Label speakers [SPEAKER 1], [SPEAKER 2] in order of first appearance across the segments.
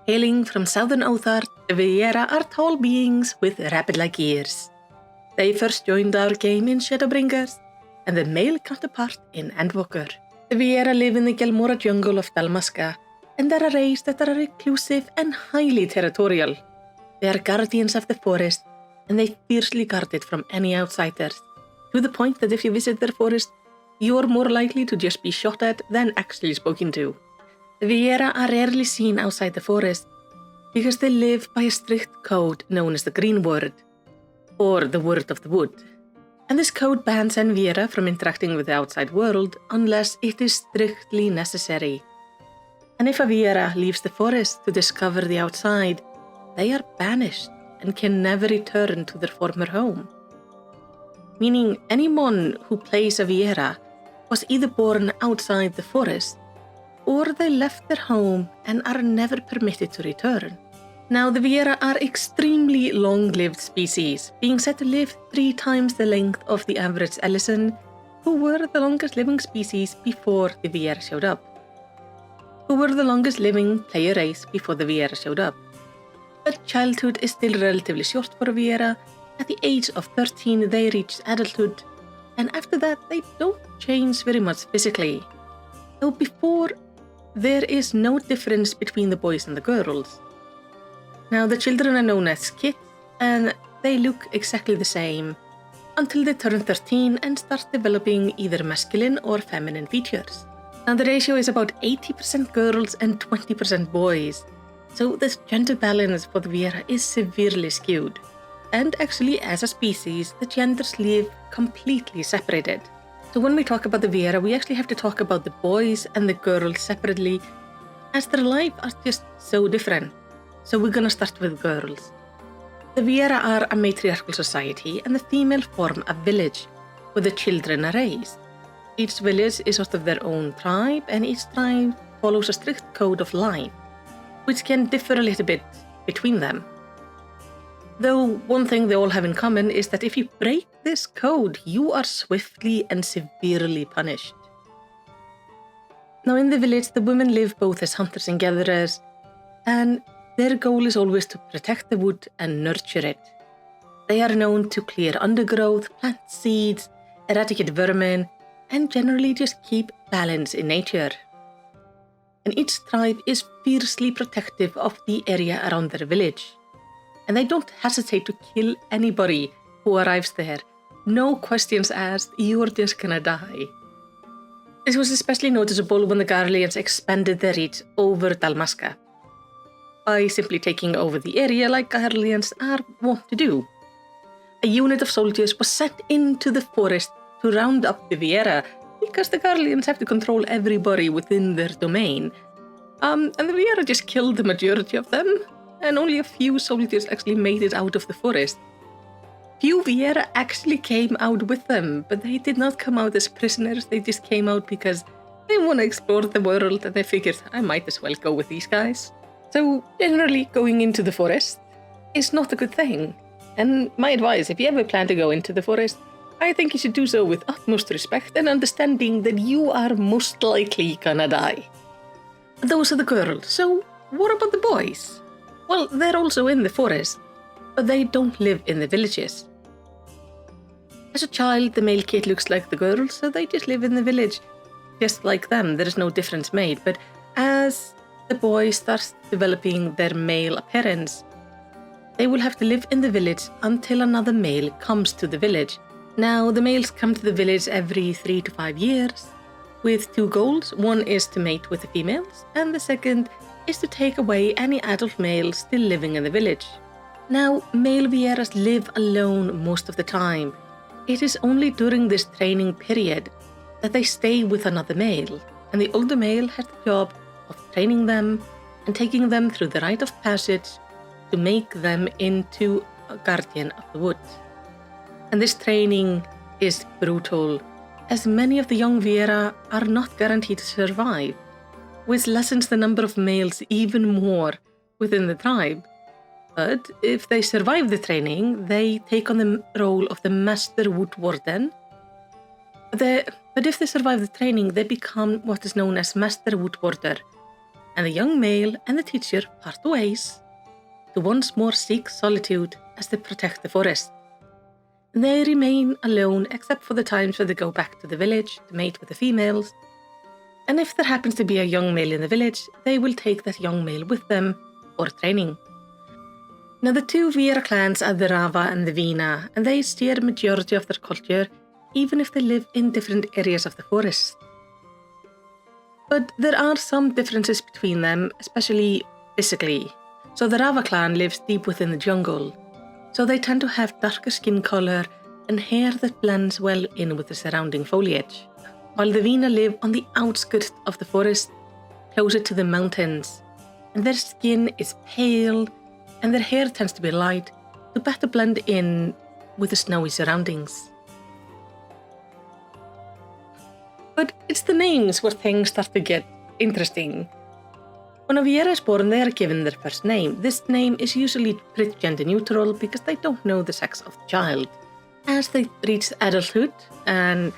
[SPEAKER 1] Hailing from southern Othar, the Viera are tall beings with rabbit-like ears. They first joined our game in Shadowbringers, and the male counterpart in Endwalker. The Viera live in the Gelmora jungle of Dalmasca, and are a race that are reclusive and highly territorial. They are guardians of the forest, and they fiercely guard it from any outsiders, to the point that if you visit their forest, you are more likely to just be shot at than actually spoken to. The Viera are rarely seen outside the forest because they live by a strict code known as the Green Word, or the Word of the Wood. And this code bans an Viera from interacting with the outside world unless it is strictly necessary. And if a Viera leaves the forest to discover the outside, they are banished and can never return to their former home. Meaning anyone who plays a Viera was either born outside the forest, or they left their home and are never permitted to return. Now, the Viera are extremely long-lived species, being said to live 3 times the length of the average Ellison, who were the longest living species before the Viera showed up. Who were the longest living player race before the Viera showed up. But childhood is still relatively short for a Viera. At the age of 13, they reach adulthood, and after that, they don't change very much physically. Though before, there is no difference between the boys and the girls. Now, the children are known as kids, and they look exactly the same until they turn 13 and start developing either masculine or feminine features. Now, the ratio is about 80% girls and 20% boys, so this gender balance for the Viera is severely skewed. And actually, as a species, the genders live completely separated. So when we talk about the Viera, we actually have to talk about the boys and the girls separately, as their lives are just so different. So we're gonna start with girls. The Viera are a matriarchal society, and the female form a village, where the children are raised. Each village is sort of their own tribe, and each tribe follows a strict code of life, which can differ a little bit between them. Though one thing they all have in common is that if you break this code, you are swiftly and severely punished. Now, in the village, the women live both as hunters and gatherers, and their goal is always to protect the wood and nurture it. They are known to clear undergrowth, plant seeds, eradicate vermin, and generally just keep balance in nature. And each tribe is fiercely protective of the area around their village. And they don't hesitate to kill anybody who arrives there. No questions asked, you're just gonna die. This was especially noticeable when the Garleans expanded their reach over Dalmasca, by simply taking over the area like Garleans are wont to do. A unit of soldiers was sent into the forest to round up the Viera, because the Garleans have to control everybody within their domain. And the Viera just killed the majority of them, and only a few soldiers actually made it out of the forest. Few Viera actually came out with them, but they did not come out as prisoners. They just came out because they want to explore the world, and they figured, I might as well go with these guys. So generally, going into the forest is not a good thing. And my advice, if you ever plan to go into the forest, I think you should do so with utmost respect and understanding that you are most likely gonna die. Those are the girls. So what about the boys? Well, they're also in the forest, but they don't live in the villages. As a child, the male kid looks like the girl, so they just live in the village. Just like them, there is no difference made. But as the boy starts developing their male appearance, they will have to live in the village until another male comes to the village. Now, the males come to the village every 3 to 5 years, with 2 goals. One is to mate with the females, and the second is to take away any adult males still living in the village. Now, male Vieras live alone most of the time. It is only during this training period that they stay with another male, and the older male has the job of training them and taking them through the rite of passage to make them into a guardian of the wood. And this training is brutal, as many of the young Viera are not guaranteed to survive, which lessens the number of males even more within the tribe. But if they survive the training, they take on the role of the Master Wood Warden. But if they survive the training, they become what is known as Master Wood Warder. and the young male and the teacher part ways to once more seek solitude as they protect the forest. And they remain alone except for the times where they go back to the village to mate with the females. And if there happens to be a young male in the village, they will take that young male with them for training. Now the two Viera clans are the Rava and the Vina, and they share the majority of their culture, even if they live in different areas of the forest. But there are some differences between them, especially physically. So the Rava clan lives deep within the jungle, so they tend to have darker skin color and hair that blends well in with the surrounding foliage, while the Vina live on the outskirts of the forest, closer to the mountains, and their skin is pale and their hair tends to be light to better blend in with the snowy surroundings. But it's the names where things start to get interesting. When a Viera is born, they are given their first name. This name is usually pretty gender neutral because they don't know the sex of the child. As they reach adulthood and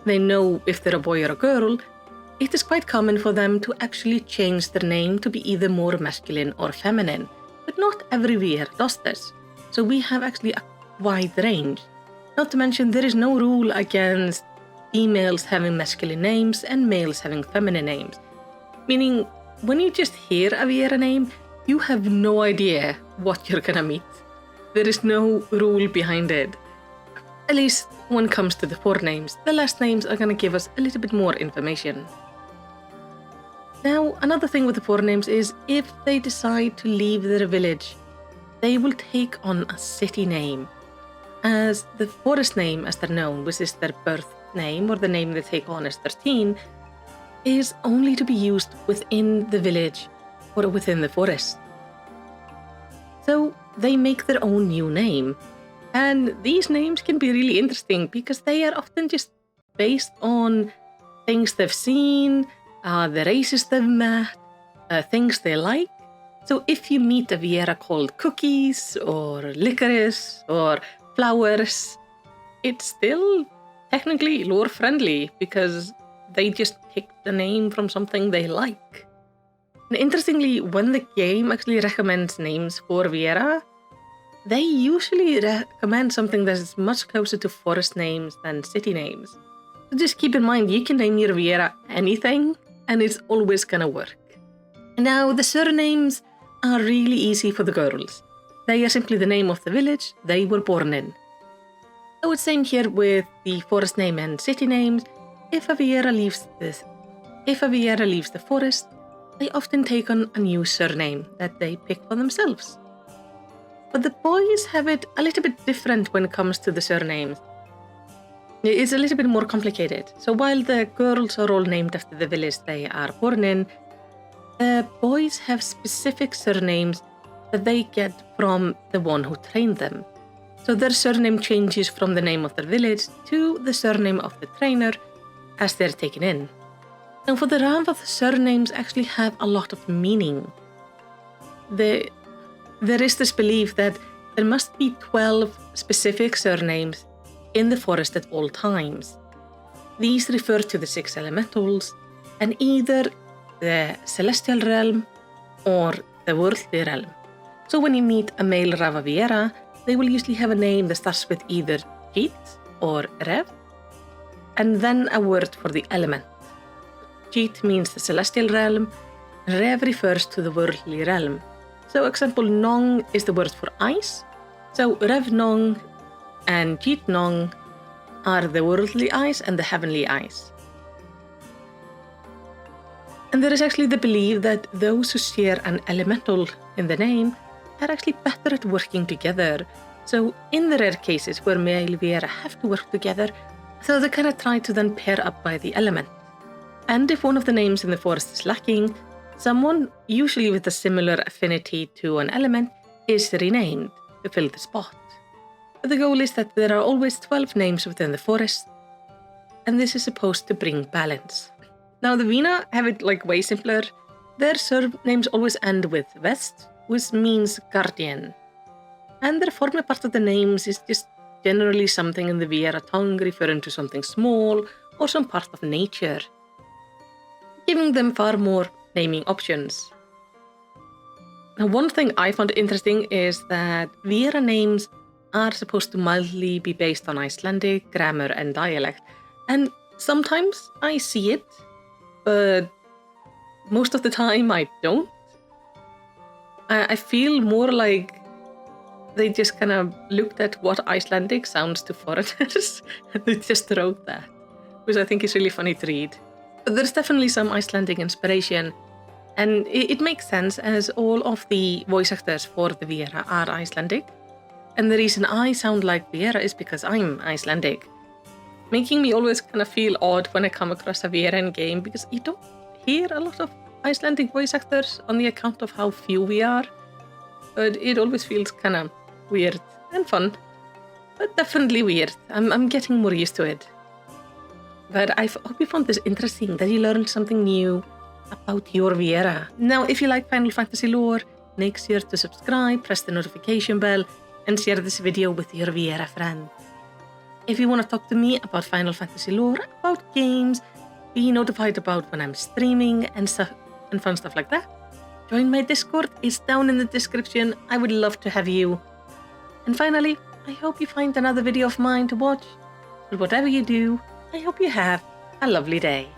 [SPEAKER 1] they know if they're a boy or a girl, it is quite common for them to actually change their name to be either more masculine or feminine. But not every Viera does this, so we have actually a wide range. Not to mention there is no rule against females having masculine names and males having feminine names. Meaning, when you just hear a Viera name, you have no idea what you're gonna meet. There is no rule behind it. At least when it comes to the forenames. The last names are gonna give us a little bit more information. Now, another thing with the forenames is if they decide to leave their village, they will take on a city name. As the forest name, as they're known, which is their birth name or the name they take on as 13, is only to be used within the village or within the forest. So they make their own new name. And these names can be really interesting because they are often just based on things they've seen, the races they've met, things they like. So if you meet a Viera called Cookies or Licorice or Flowers, it's still technically lore friendly because they just picked the name from something they like. And interestingly, when the game actually recommends names for Viera, they usually recommend something that is much closer to forest names than city names. So just keep in mind, you can name your Viera anything, and it's always gonna work. Now, the surnames are really easy for the girls. They are simply the name of the village they were born in. So it's same here with the forest name and city names. If a Viera leaves the forest, they often take on a new surname that they pick for themselves. But the boys have it a little bit different when it comes to the surnames. It's a little bit more complicated. So while the girls are all named after the village they are born in, the boys have specific surnames that they get from the one who trained them. So their surname changes from the name of their village to the surname of the trainer as they're taken in. Now for the Rava, the surnames actually have a lot of meaning. There is this belief that there must be 12 specific surnames in the forest at all times. These refer to the 6 elementals and either the celestial realm or the worldly realm. So when you meet a male Rava Viera, they will usually have a name that starts with either Jit or Rev, and then a word for the element. Jit means the celestial realm, and Rev refers to the worldly realm. So example, Nong is the word for ice. So Rev Nong and Jit Nong are the worldly ice and the heavenly ice. And there is actually the belief that those who share an elemental in the name are actually better at working together. So in the rare cases where male Viera have to work together, so they kind of try to then pair up by the element. And if one of the names in the forest is lacking, someone, usually with a similar affinity to an element, is renamed to fill the spot. But the goal is that there are always 12 names within the forest, and this is supposed to bring balance. Now the Vina have it like way simpler. Their surnames always end with West, which means guardian. And their former part of the names is just generally something in the Viera tongue referring to something small or some part of nature, giving them far more naming options. Now, one thing I found interesting is that Viera names are supposed to mildly be based on Icelandic grammar and dialect, and sometimes I see it, but most of the time I don't. I feel more like they just kind of looked at what Icelandic sounds to foreigners and they just wrote that, which I think is really funny to read. But there's definitely some Icelandic inspiration, and it makes sense as all of the voice actors for the Viera are Icelandic. And the reason I sound like Viera is because I'm Icelandic, making me always kind of feel odd when I come across a Viera in game, because you don't hear a lot of Icelandic voice actors on the account of how few we are. But it always feels kind of weird and fun, but definitely weird. I'm getting more used to it. But I hope you found this interesting, that you learned something new about your Viera. Now, if you like Final Fantasy lore, make sure to subscribe, press the notification bell, and share this video with your Viera friends. If you want to talk to me about Final Fantasy lore, about games, be notified about when I'm streaming and fun stuff like that, join my Discord, it's down in the description. I would love to have you. And finally, I hope you find another video of mine to watch. But whatever you do, I hope you have a lovely day.